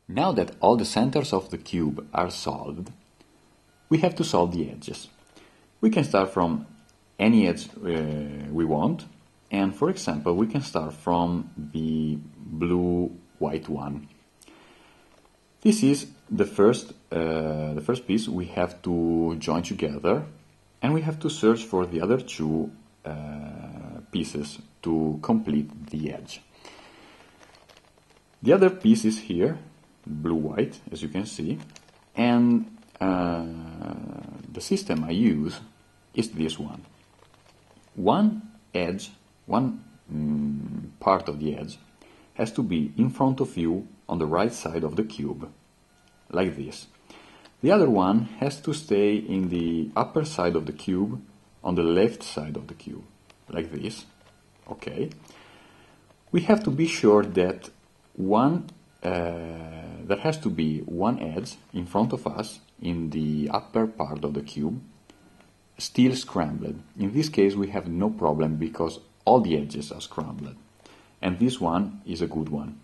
Now that all the centers of the cube are solved, we have to solve the edges. We can start from any edge we want, and for example we can start from the blue-white one. This is the first piece we have to join together, and we have to search for the other two pieces to complete the edge. The other piece is here, blue-white, as you can see, and the system I use is this one. One edge, one part of the edge, has to be in front of you on the right side of the cube, like this. The other one has to stay in the upper side of the cube on the left side of the cube, like this. Okay. We have to be sure that there has to be one edge in front of us in the upper part of the cube, still scrambled. In this case we have no problem because all the edges are scrambled, and this one is a good one.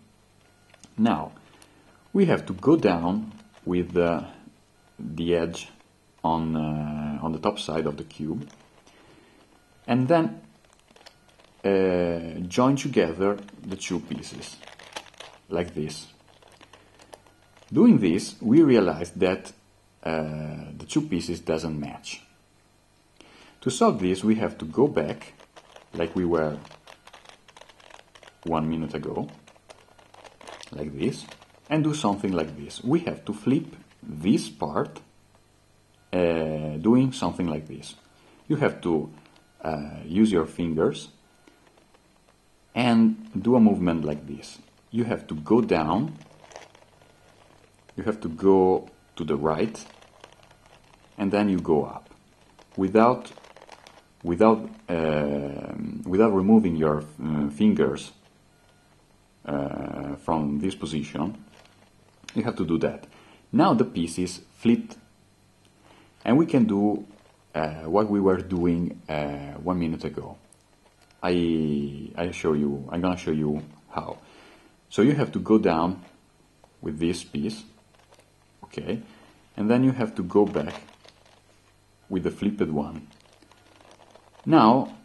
Now we have to go down with the edge on the top side of the cube, and then join together the two pieces, like this. Doing this, we realize that the two pieces doesn't match. To solve this, we have to go back, like we were 1 minute ago, like this, and do something like this. We have to flip this part, doing something like this. You have to use your fingers and do a movement like this. You have to go down, you have to go to the right, and then you go up, without removing your fingers from this position. You have to do that. Now the piece is flipped, and we can do what we were doing 1 minute ago. I'm gonna show you how. So you have to go down with this piece, okay, and then you have to go back with the flipped one. Now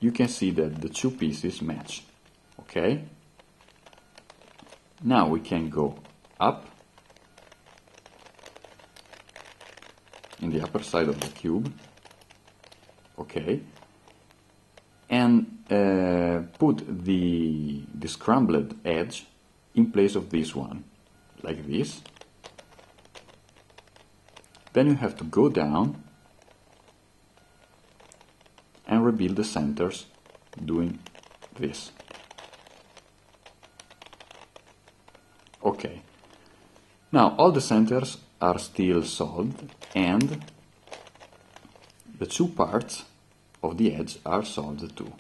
you can see that the two pieces match, okay? Now we can go up in the upper side of the cube, okay, and put the scrambled edge in place of this one, like this. Then you have to go down and rebuild the centers doing this. Okay, now all the centers are still solved, and the two parts of the edge are solved too.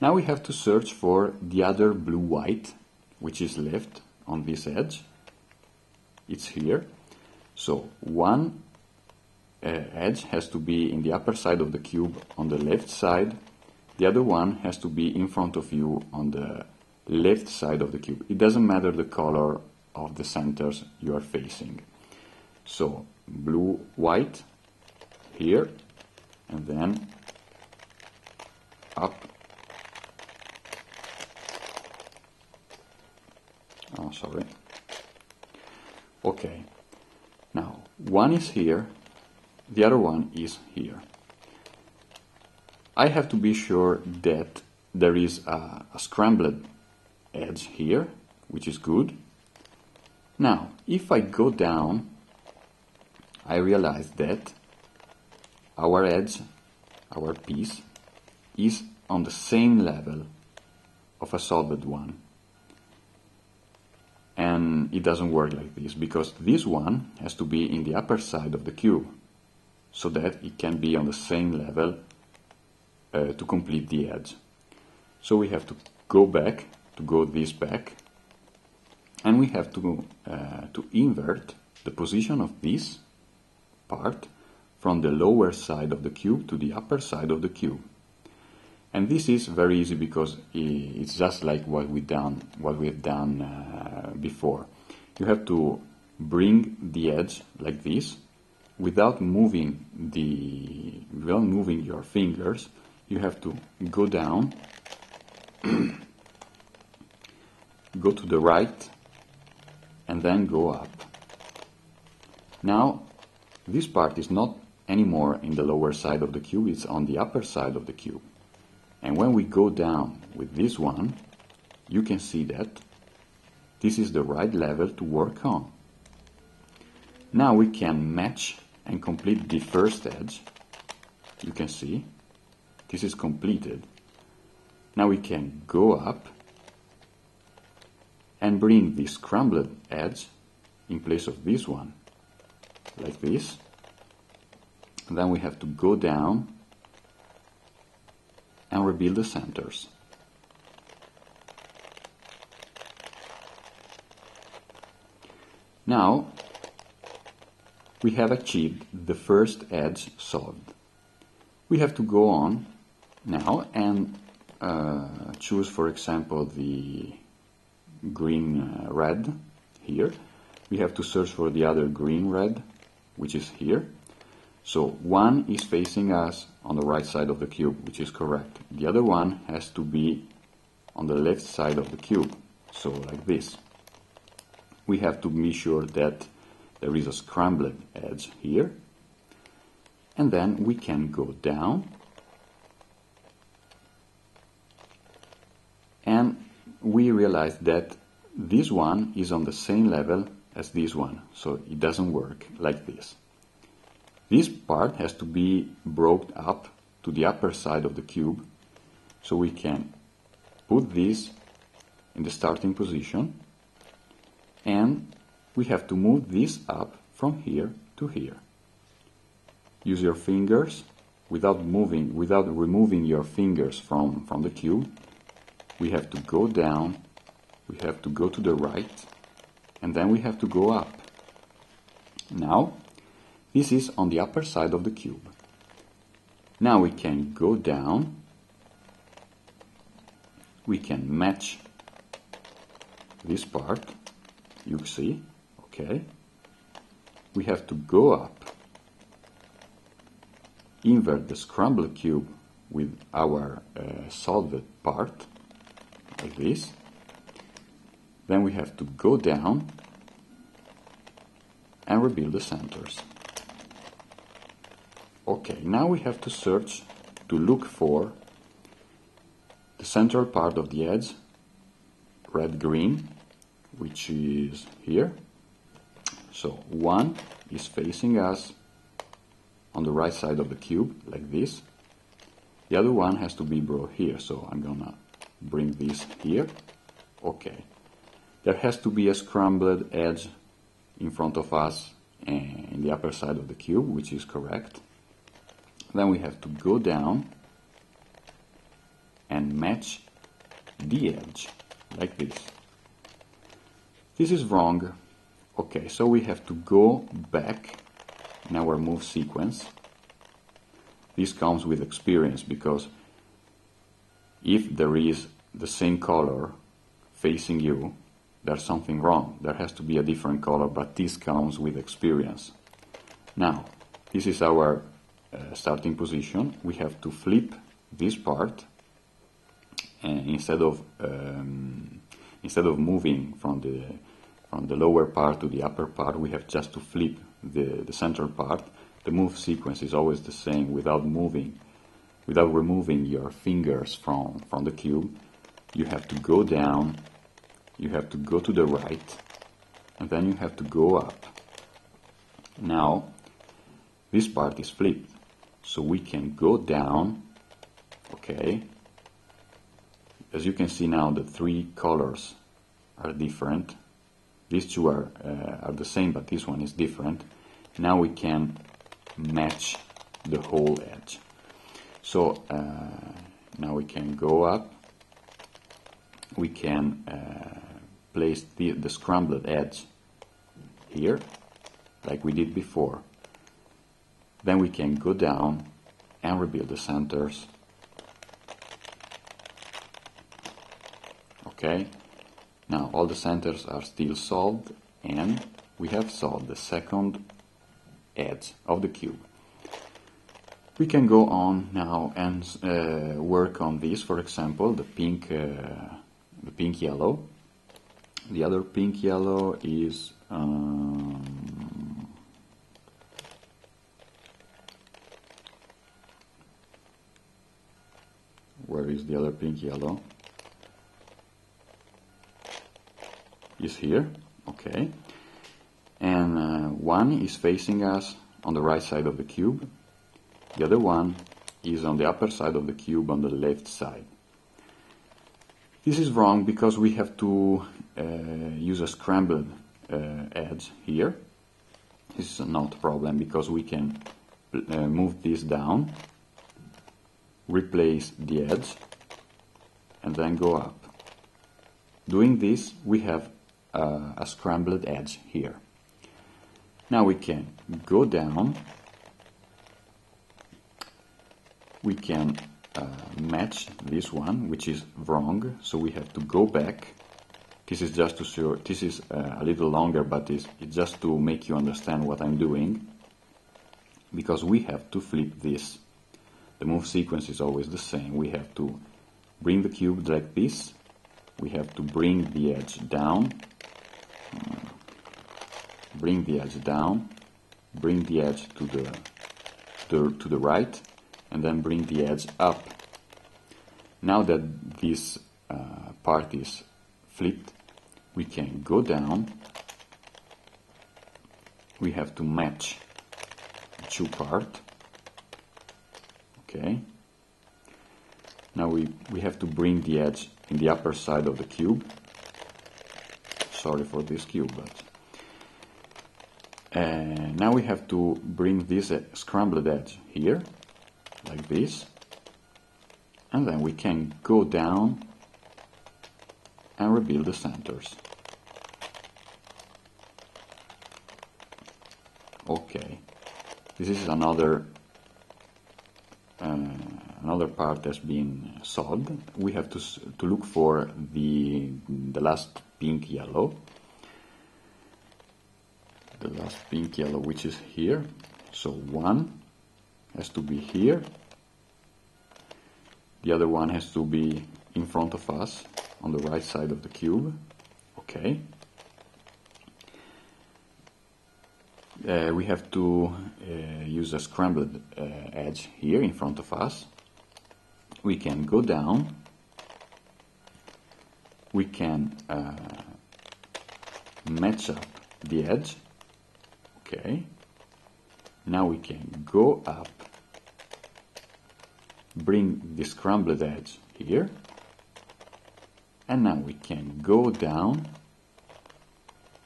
Now we have to search for the other blue-white, which is left on this edge. It's here. So one edge has to be in the upper side of the cube on the left side. The other one has to be in front of you on the left side of the cube. It doesn't matter the color of the centers you are facing. So blue-white here, and then up. Oh, sorry. Okay. Now, one is here, the other one is here. I have to be sure that there is a scrambled edge here, which is good. Now, if I go down, I realize that our edge, our piece, is on the same level of a solved one. And it doesn't work like this, because this one has to be in the upper side of the cube, so that it can be on the same level to complete the edge. So we have to go back, to go this back, and we have to invert the position of this part from the lower side of the cube to the upper side of the cube. And this is very easy because it's just like what we've done before. you have to bring the edge like this without moving your fingers. You have to go down, go to the right, and then go up. Now, this part is not anymore in the lower side of the cube, it's on the upper side of the cube. And when we go down with this one, you can see that this is the right level to work on. Now we can match and complete the first edge. You can see this is completed. Now we can go up and bring the scrambled edge in place of this one, like this. And then we have to go down and rebuild the centers. Now we have achieved the first edge solved. We have to go on now and choose, for example, the green red here. We have to search for the other green red, which is here. So one is facing us on the right side of the cube, which is correct. The other one has to be on the left side of the cube, so like this. We have to be sure that there is a scrambled edge here, and then we can go down and we realize that this one is on the same level as this one, so it doesn't work like this. This part has to be brought up to the upper side of the cube, so we can put this in the starting position, and we have to move this up from here to here. Use your fingers without removing your fingers from the cube. We have to go down, we have to go to the right, and then we have to go up. Now, this is on the upper side of the cube. Now we can go down, we can match this part, you see, okay. We have to go up, invert the scrambled cube with our solved part, like this. Then we have to go down and rebuild the centers. Okay, now we have to search to look for the central part of the edge, red-green, which is here. So one is facing us on the right side of the cube, like this. The other one has to be brought here, so I'm gonna bring this here. Okay. There has to be a scrambled edge in front of us in the upper side of the cube, which is correct. Then we have to go down and match the edge, like this. This is wrong. Okay, so we have to go back in our move sequence. This comes with experience, because if there is the same color facing you, there's something wrong. There has to be a different color, but this comes with experience. Now, this is our starting position. We have to flip this part, and instead of moving from the lower part to the upper part, we have just to flip the central part. The move sequence is always the same, without removing your fingers from the cube. You have to go down, you have to go to the right, and then you have to go up. Now, this part is flipped, so we can go down, okay. As you can see now, the three colors are different. These two are the same, but this one is different. Now we can match the whole edge. So now we can go up, we can place the scrambled edge here, like we did before. Then we can go down and rebuild the centers. Okay, now all the centers are still solved, and we have solved the second edge of the cube. We can go on now and work on this, for example, the pink yellow. The other pink yellow is where is the other pink yellow? Is here, okay. And one is facing us on the right side of the cube. The other one is on the upper side of the cube on the left side. This is wrong because we have to use a scrambled edge here. This is not a problem because we can move this down, replace the edge, and then go up. Doing this, we have a scrambled edge here. Now we can go down, we can match this one, which is wrong, so we have to go back. This is just to show, this is a little longer, but it's just to make you understand what I'm doing, because we have to flip this. The move sequence is always the same. We have to bring the cube like this, we have to bring the edge down, bring the edge down, bring the edge to the right, and then bring the edge up. Now that this part is flipped, we can go down. We have to match the two parts. Okay. Now we have to bring the edge in the upper side of the cube. Sorry for this cube, but now we have to bring this scrambled edge here, like this, and then we can go down and rebuild the centers. Okay, this is another part that's been solved. We have to look for the last pink yellow. The last pink yellow, which is here. So one has to be here. The other one has to be in front of us on the right side of the cube. Okay. We have to use a scrambled edge here in front of us. We can go down. We can match up the edge. Okay. Now we can go up, bring the scrambled edge here, and now we can go down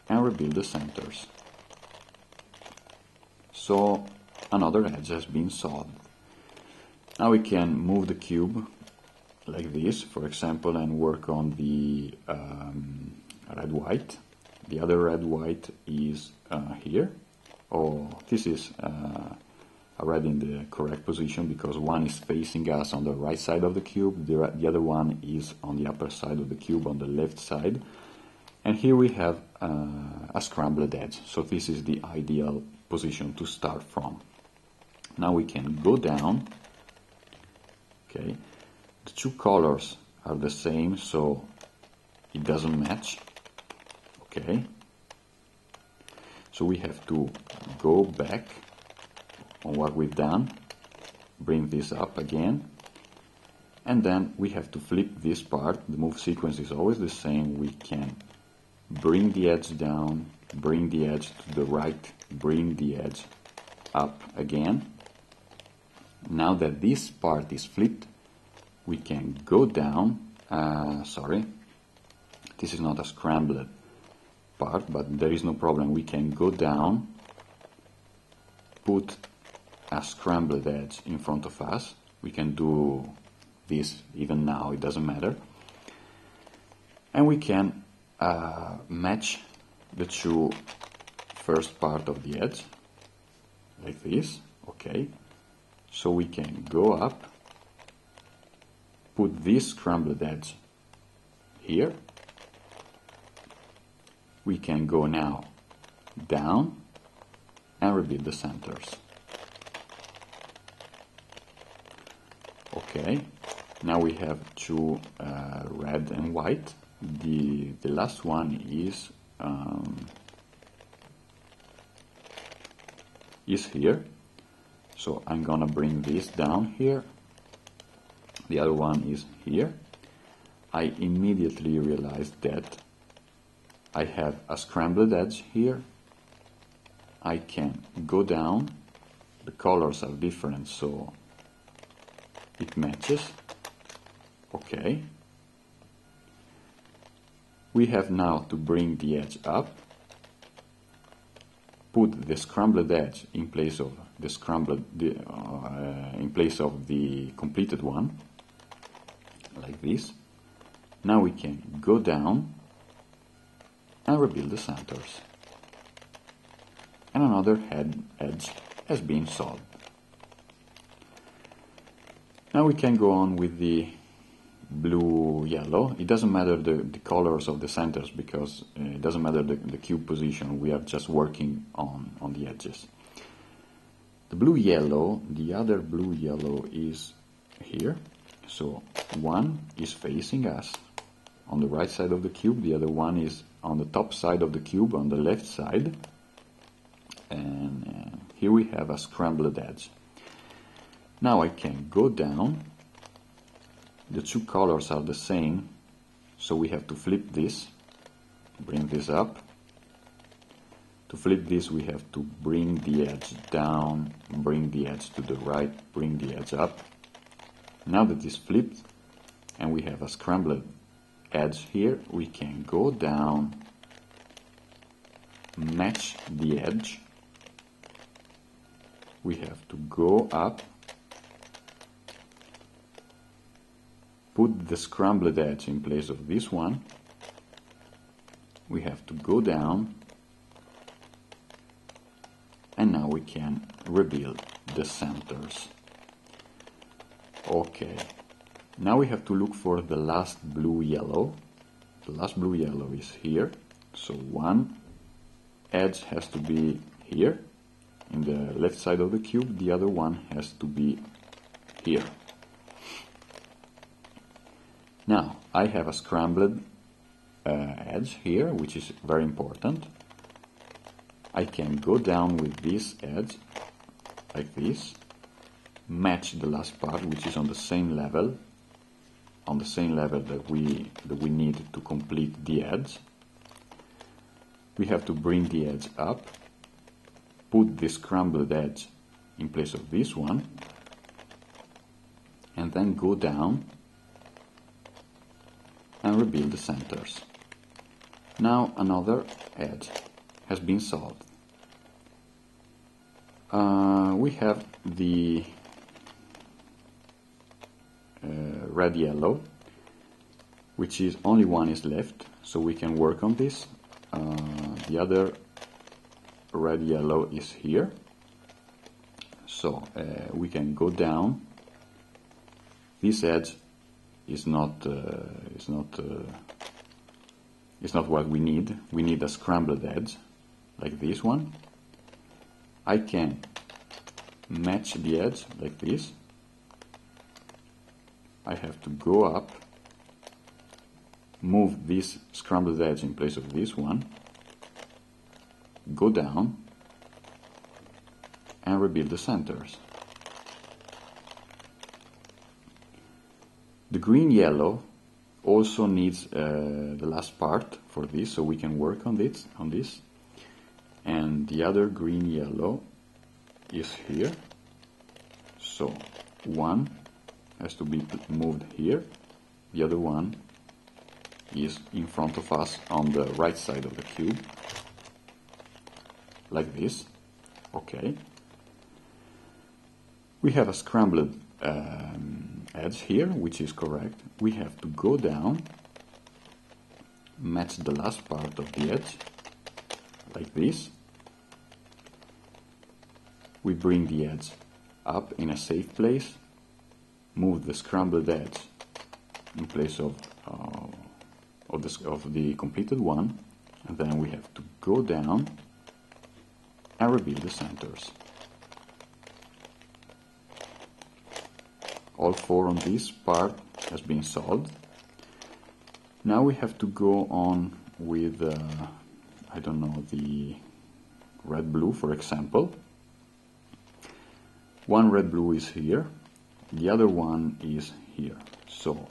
and rebuild the centers. So another edge has been solved. Now we can move the cube like this, for example, and work on the red-white. The other red-white is here. Oh, this is already in the correct position because one is facing us on the right side of the cube, the other one is on the upper side of the cube on the left side. And here we have a scrambled edge, so this is the ideal position to start from. Now we can go down. Okay, the two colors are the same, so it doesn't match. Okay, so we have to go back on what we've done, bring this up again, and then we have to flip this part. The move sequence is always the same. We can bring the edge down, bring the edge to the right, bring the edge up again. Now that this part is flipped, we can go down. Sorry, this is not a scrambled part, but there is no problem. We can go down, put a scrambled edge in front of us. We can do this even now, it doesn't matter. And we can match the two first part of the edge, like this, okay. So we can go up, put this scrambled edge here, We can go now down and rebuild the centers. Okay, now we have two red and white. The last one is here, so I'm gonna bring this down here. The other one is here. I immediately realized that I have a scrambled edge here. I can go down, the colors are different, so it matches. Okay. We have now to bring the edge up, put the scrambled edge in place of the completed one, like this. Now we can go down and rebuild the centers. And another edge has been solved. Now we can go on with the blue-yellow. It doesn't matter the colors of the centers, because it doesn't matter the cube position. We are just working on the edges. The blue-yellow, the other blue-yellow is here. So one is facing us on the right side of the cube, the other one is on the top side of the cube on the left side. And here we have a scrambled edge. Now I can go down. The two colors are the same, so we have to flip this, bring this up. To flip this, we have to bring the edge down, bring the edge to the right, bring the edge up. Now that it's flipped and we have a scrambled edge here, we can go down, match the edge. We have to go up, put the scrambled edge in place of this one. We have to go down, and now we can rebuild the centers. Okay, now we have to look for the last blue-yellow. The last blue-yellow is here, so one edge has to be here in the left side of the cube, the other one has to be here. Now I have a scrambled edge here, which is very important. I can go down with this edge like this, match the last part, which is on the same level that we need to complete the edge. We have to bring the edge up, put the scrambled edge in place of this one, and then go down and rebuild the centers. Now another edge has been solved. We have the red-yellow, which is only one is left, so we can work on this. The other red-yellow is here, so we can go down. This edge is not what we need. We need a scrambled edge like this one. I can match the edge like this. I have to go up, move this scrambled edge in place of this one, go down, and rebuild the centers. The green-yellow also needs the last part for this, so we can work on this. And the other green-yellow is here, so one has to be moved here, the other one is in front of us on the right side of the cube, like this. Okay. We have a scrambled edge here, which is correct. We have to go down, match the last part of the edge, like this. We bring the edge up in a safe place, move the scrambled edge in place of the completed one, and then we have to go down and rebuild the centers. All 4 on this part has been solved. Now we have to go on with, I don't know, the red-blue, for example. One red-blue is here, the other one is here. So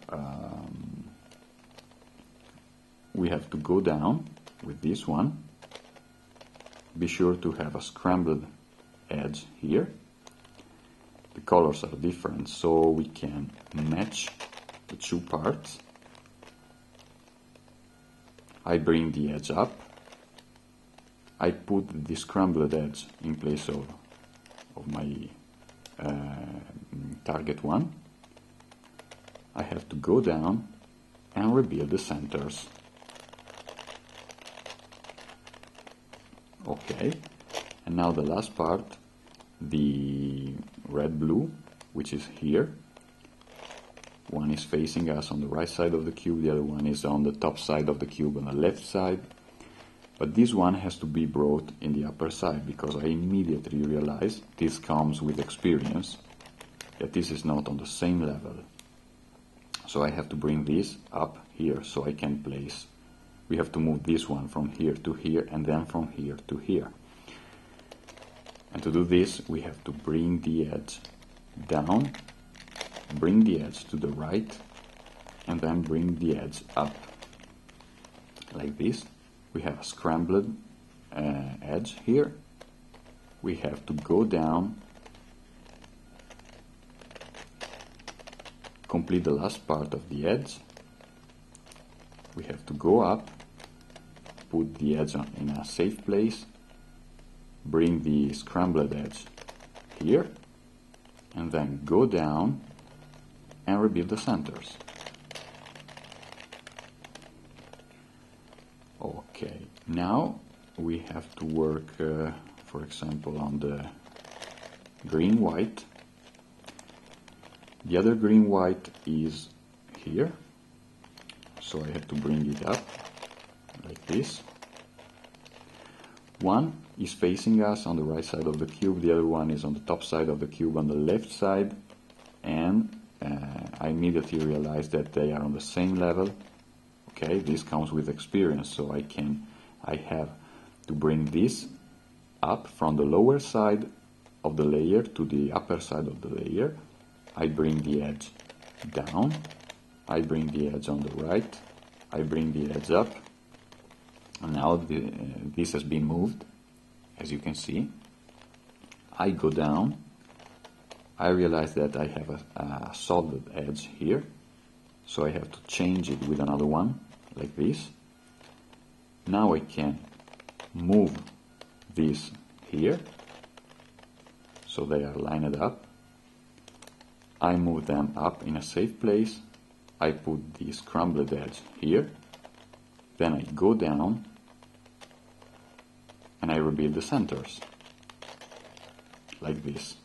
we have to go down with this one. Be sure to have a scrambled edge here. The colors are different, so we can match the 2 parts. I bring the edge up. I put the scrambled edge in place of my target one. I have to go down and rebuild the centers. Okay, and now the last part, the red-blue, which is here. One is facing us on the right side of the cube, the other one is on the top side of the cube on the left side. But this one has to be brought in the upper side, because I immediately realize, this comes with experience, that this is not on the same level. So I have to bring this up here so I can place. We have to move this one from here to here and then from here to here. And to do this, we have to bring the edge down, bring the edge to the right, and then bring the edge up. Like this. We have a scrambled edge here. We have to go down, complete the last part of the edge. We have to go up, put the edge in a safe place, bring the scrambled edge here, and then go down and rebuild the centers. Okay, now we have to work, for example, on the green-white. The other green-white is here, so I have to bring it up like this. One is facing us on the right side of the cube, the other one is on the top side of the cube on the left side, and I immediately realize that they are on the same level. Okay, this comes with experience, so I have to bring this up from the lower side of the layer to the upper side of the layer. I bring the edge down, I bring the edge on the right, I bring the edge up, and now this has been moved, as you can see. I go down, I realize that I have a solid edge here, so I have to change it with another one, like this. Now I can move this here, so they are lined up. I move them up in a safe place. I put the scrambled edge here. Then I go down and I rebuild the centers, like this.